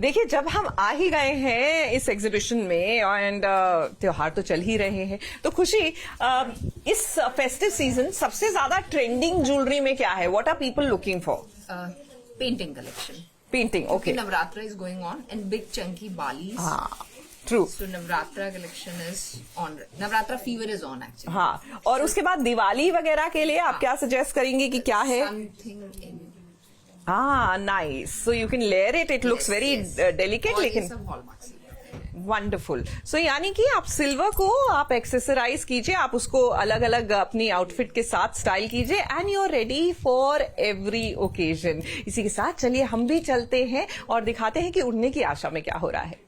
देखिए, जब हम आ ही गए हैं इस एग्जीबिशन में एंड त्योहार तो चल ही रहे हैं, तो खुशी, इस फेस्टिव सीजन सबसे ज्यादा ट्रेंडिंग ज्वेलरी में क्या है? What are people looking for? Painting collection. Painting, okay. Navratra is going on and big chunky balis. हाँ, true. So Navratra collection is on. Navratra fever is on actually. हाँ, और उसके बाद दिवाली वगैरह के लिए आप क्या सजेस्ट करेंगे कि क्या है? Something in. हाँ, nice. So you can layer it. It looks very delicate, लेकिन हॉलमार्क वंडरफुल. सो यानी कि आप सिल्वर को आप एक्सेसराइज कीजिए, आप उसको अलग अलग अपनी आउटफिट के साथ स्टाइल कीजिए and you are ready for every occasion. इसी के साथ चलिए हम भी चलते हैं और दिखाते हैं कि उड़ने की आशा में क्या हो रहा है.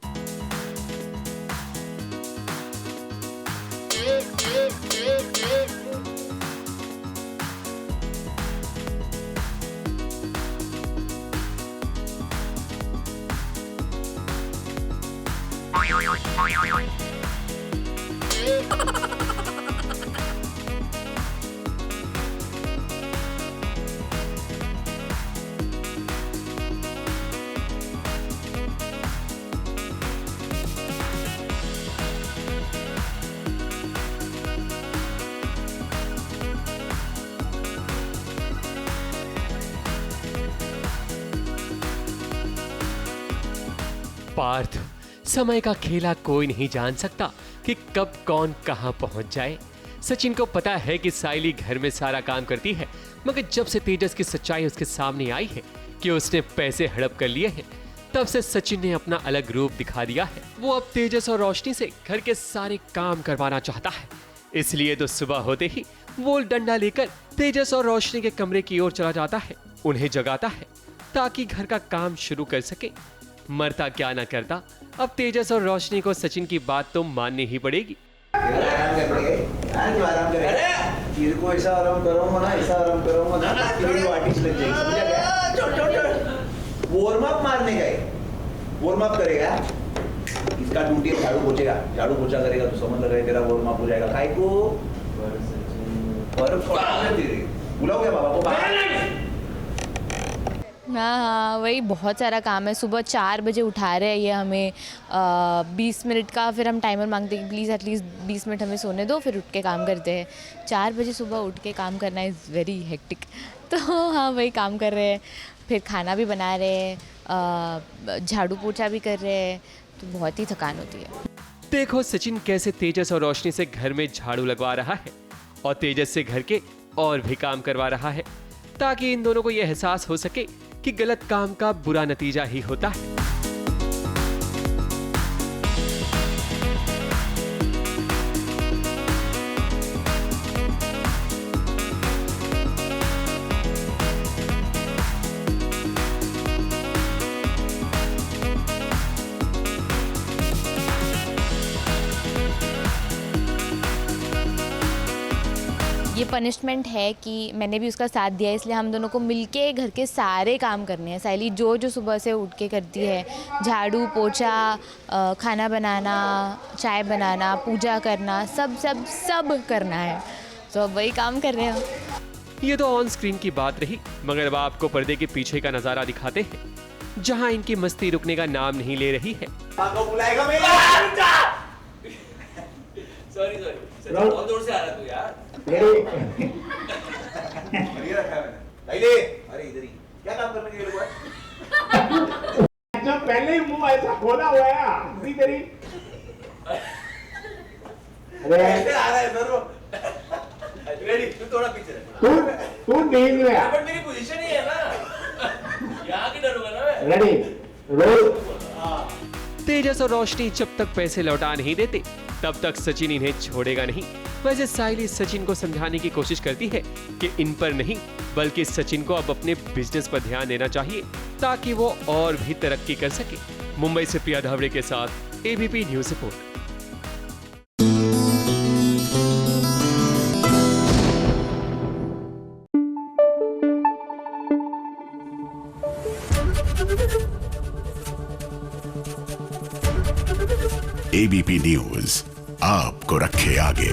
पार्थ, समय का खेला कोई नहीं जान सकता कि कब कौन कहां पहुंच जाए. सचिन को पता है कि साइली घर में सारा काम करती है, मगर जब से तेजस की सच्चाई उसके सामने आई है कि उसने पैसे हड़प कर लिए हैं, तब से सचिन ने अपना अलग रूप दिखा दिया है. वो अब तेजस और रोशनी से घर के सारे काम करवाना चाहता है. इसलिए तो सुबह होते ही वो डंडा लेकर तेजस और रोशनी के कमरे की ओर चला जाता है, उन्हें जगाता है ताकि घर का काम शुरू कर सके. मरता क्या ना करता, अब तेजस और रोशनी को सचिन की बात तो माननी ही पड़ेगी. वार्म अप मारने का है, वार्म अप करेगा. इसका ड्यूटी है झाड़ू पोछेगा, झाड़ू पोछा करेगा तो समझ लगा तेरा वार्म अप हो जाएगा. काय को बुलाओ क्या बाबा को? हाँ, वही बहुत सारा काम है. सुबह 4 बजे उठा रहे हैं ये हमें. 20 मिनट का फिर हम टाइमर मांगते हैं कि प्लीज़ एटलीस्ट 20 मिनट हमें सोने दो, फिर उठ के काम करते हैं. 4 बजे सुबह उठ के काम करना इज़ वेरी हेक्टिक. तो हाँ, वही काम कर रहे हैं. फिर खाना भी बना रहे हैं, झाड़ू पोछा भी कर रहे हैं, तो बहुत ही थकान होती है. देखो सचिन कैसे तेजस और रोशनी से घर में झाड़ू लगवा रहा है और तेजस से घर के और भी काम करवा रहा है, ताकि इन दोनों को यह एहसास हो सके कि गलत काम का बुरा नतीजा ही होता है. ये पनिशमेंट है कि मैंने भी उसका साथ दिया, इसलिए हम दोनों को मिलके घर के सारे काम करने हैं. साइली जो सुबह से उठ के करती है, झाड़ू पोछा, खाना बनाना, चाय बनाना, पूजा करना, सब करना है. तो अब वही काम कर रहे हैं. ये तो ऑन स्क्रीन की बात रही, मगर अब आपको पर्दे के पीछे का नजारा दिखाते हैं, जहां इनकी मस्ती रुकने का नाम नहीं ले रही है. सॉरी बहुत दूर से आ रहा तू यार. अरे इधर ही क्या काम करने के लिए हुआ? जब पहले ही मुंह ऐसा खोला हुआ है अभी तेरी. अरे ऐसे आ रहा है सर वो. रेडी, तू थोड़ा पीछे रह. तू नहीं गया, बट मेरी पोजीशन ही है ना, यहाँ की डरूंगा ना मैं. Ready roll. तेजस और रोशनी जब तक पैसे लौटा नहीं देते, तब तक सचिन इन्हें छोड़ेगा नहीं. वैसे साइली सचिन को समझाने की कोशिश करती है कि इन पर नहीं, बल्कि सचिन को अब अपने बिजनेस पर ध्यान देना चाहिए, ताकि वो और भी तरक्की कर सके. मुंबई से प्रिया धावड़े के साथ ABP news report. ABP news आपको रखे आगे.